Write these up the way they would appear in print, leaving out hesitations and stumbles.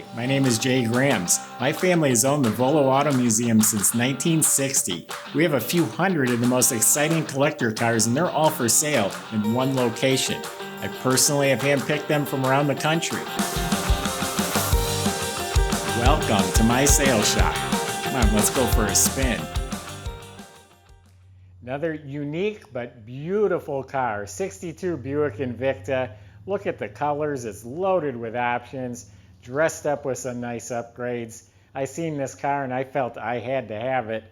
Hi, my name is Jay Grams. My family has owned the Volo Auto Museum since 1960. We have a few hundred of the most exciting collector cars, and they're all for sale in one location. I personally have handpicked them from around the country. Welcome to my sales shop. Come on, let's go for a spin. Another unique but beautiful car, 62 Buick Invicta. Look at the colors, it's loaded with options, dressed up with some nice upgrades. I seen this car and I felt I had to have it.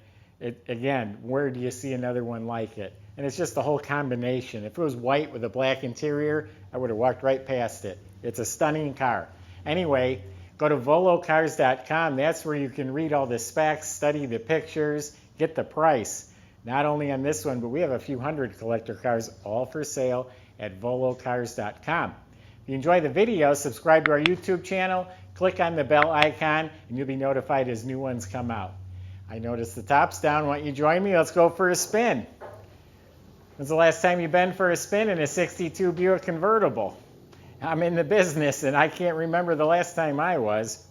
Again, where do you see another one like it? And it's just the whole combination. If it was white with a black interior, I would have walked right past it. It's a stunning car. Anyway, go to volocars.com. That's where you can read all the specs, study the pictures, get the price. Not only on this one, but we have a few hundred collector cars all for sale at volocars.com. If you enjoy the video, subscribe to our YouTube channel, click on the bell icon, and you'll be notified as new ones come out. I noticed the top's down. Why don't you join me? Let's go for a spin. When's the last time you've been for a spin in a 62 Buick convertible? I'm in the business, and I can't remember the last time I was.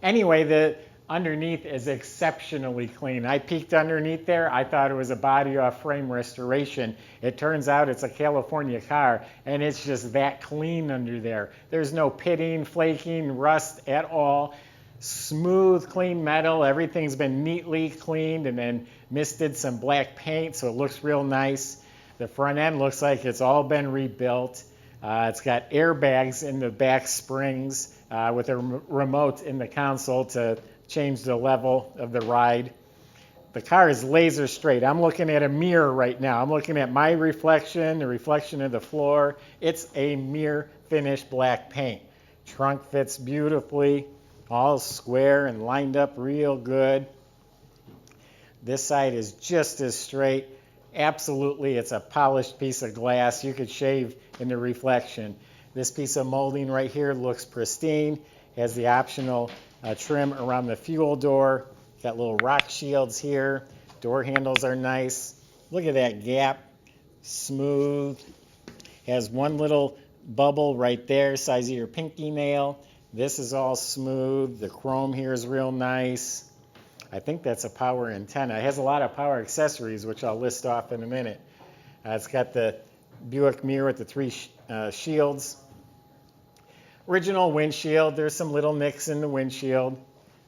Anyway, the underneath is exceptionally clean. I peeked underneath there. I thought it was a body off frame restoration. It turns out it's a California car, and it's just that clean under there. There's no pitting, flaking, rust at all. Smooth, clean metal. Everything's been neatly cleaned and then misted some black paint, so it looks real nice. The front end looks like it's all been rebuilt. It's got airbags in the back springs with a remote in the console to change the level of the ride. The car is laser straight. I'm looking at a mirror right now. I'm looking at my reflection, the reflection of the floor. It's a mirror finish black paint. Trunk fits beautifully, all square and lined up real good. This side is just as straight. Absolutely, it's a polished piece of glass. You could shave in the reflection. This piece of molding right here looks pristine. Has the optional trim around the fuel door. Got little rock shields here. Door handles are nice. Look at that gap. Smooth. Has one little bubble right there, size of your pinky nail. This is all smooth. The chrome here is real nice. I think that's a power antenna. It has a lot of power accessories, which I'll list off in a minute. It's got the Buick mirror with the three shields. Original windshield. There's some little nicks in the windshield.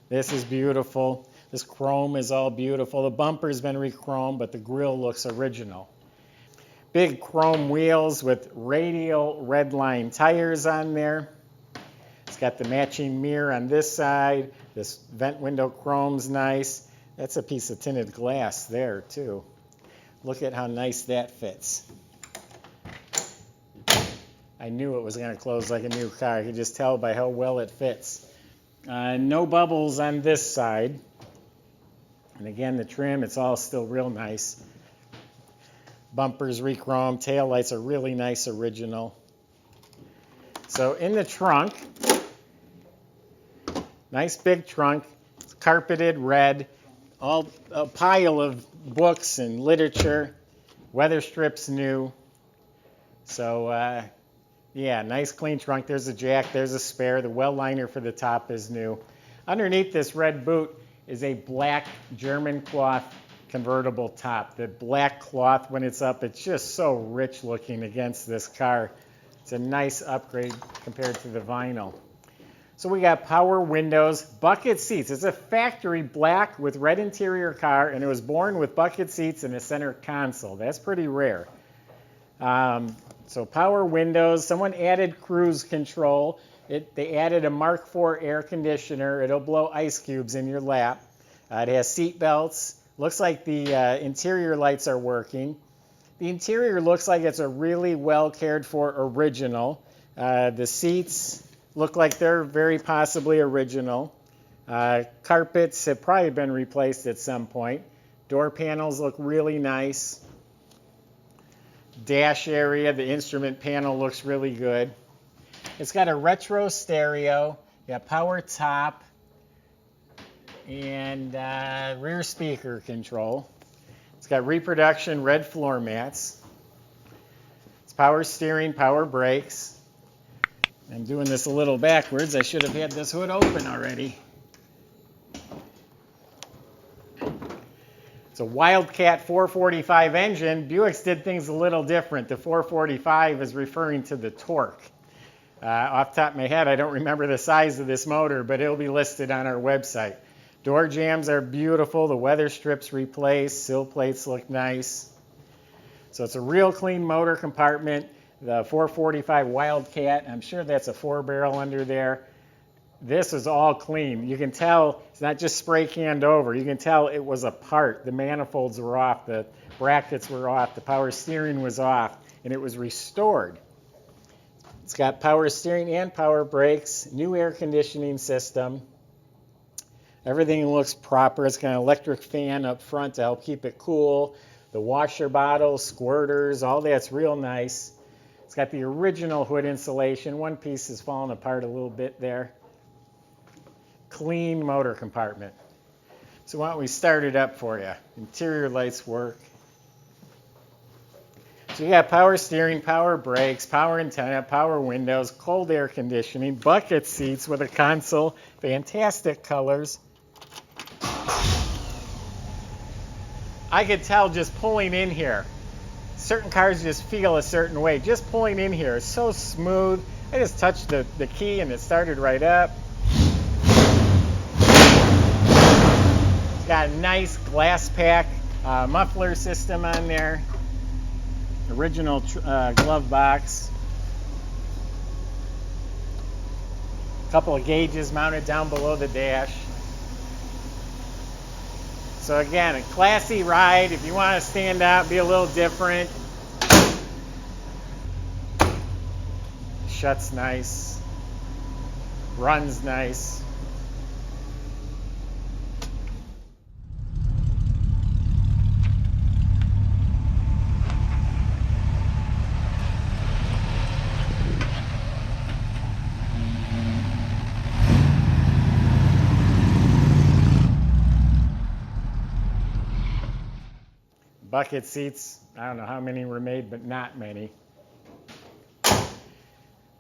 This is beautiful. This chrome is all beautiful. The bumper's been re-chromed, but the grille looks original. Big chrome wheels with radial red line tires on there. It's got the matching mirror on this side. This vent window chrome's nice. That's a piece of tinted glass there, too. Look at how nice that fits. I knew it was going to close like a new car. You can just tell by how well it fits. No bubbles on this side. And again, the trim, it's all still real nice. Bumpers re-chromed. Taillights are really nice original. So in the trunk, nice big trunk. It's carpeted red. All a pile of books and literature. Weather strips new. So yeah, nice clean trunk. There's a jack, there's a spare. The well liner for the top is new. Underneath this red boot is a black German cloth convertible top. The black cloth, when it's up, it's just so rich looking against this car. It's a nice upgrade compared to the vinyl. So we got power windows, bucket seats. It's a factory black with red interior car, and it was born with bucket seats and a center console. That's pretty rare. So power windows. Someone added cruise control. They added a Mark IV air conditioner. It'll blow ice cubes in your lap. It has seat belts. Looks like the interior lights are working. The interior looks like it's a really well cared for original. The seats look like they're very possibly original. Carpets have probably been replaced at some point. Door panels look really nice. Dash area, the instrument panel looks really good. It's got a retro stereo, got power top, and rear speaker control. It's got reproduction red floor mats. It's power steering, power brakes. I'm doing this a little backwards. I should have had this hood open already. It's a Wildcat 445 engine. Buick's did things a little different. The 445 is referring to the torque. Off the top of my head, I don't remember the size of this motor, but it'll be listed on our website. Door jambs are beautiful. The weather strips replaced. Sill plates look nice. So it's a real clean motor compartment. The 445 Wildcat, I'm sure that's a 4-barrel under there. This is all clean. You can tell it's not just spray canned over. You can tell it was apart. The manifolds were off, the brackets were off, the power steering was off, and it was restored. It's got power steering and power brakes, new air conditioning system. Everything looks proper. It's got an electric fan up front to help keep it cool. The washer bottles, squirters, all that's real nice. It's got the original hood insulation. One piece is falling apart a little bit there. Clean motor compartment. So why don't we start it up for you? Interior lights work. So you got power steering, power brakes, power antenna, power windows, cold air conditioning, bucket seats with a console, fantastic colors. I could tell just pulling in here. Certain cars just feel a certain way. Just pulling in here is so smooth. I just touched the key and it started right up. It's got a nice glass pack muffler system on there. Original glove box. A couple of gauges mounted down below the dash. So again, a classy ride. If you want to stand out, be a little different. Shuts nice. Runs nice. Bucket seats, I don't know how many were made, but not many.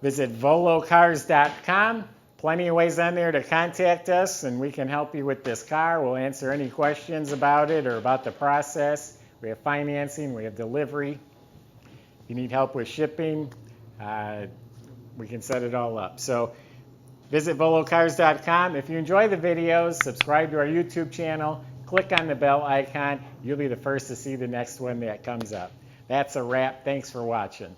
Visit volocars.com. Plenty of ways on there to contact us, and we can help you with this car. We'll answer any questions about it or about the process. We have financing, we have delivery. If you need help with shipping, we can set it all up. So visit volocars.com. If you enjoy the videos, subscribe to our YouTube channel. Click on the bell icon. You'll be the first to see the next one that comes up. That's a wrap. Thanks for watching.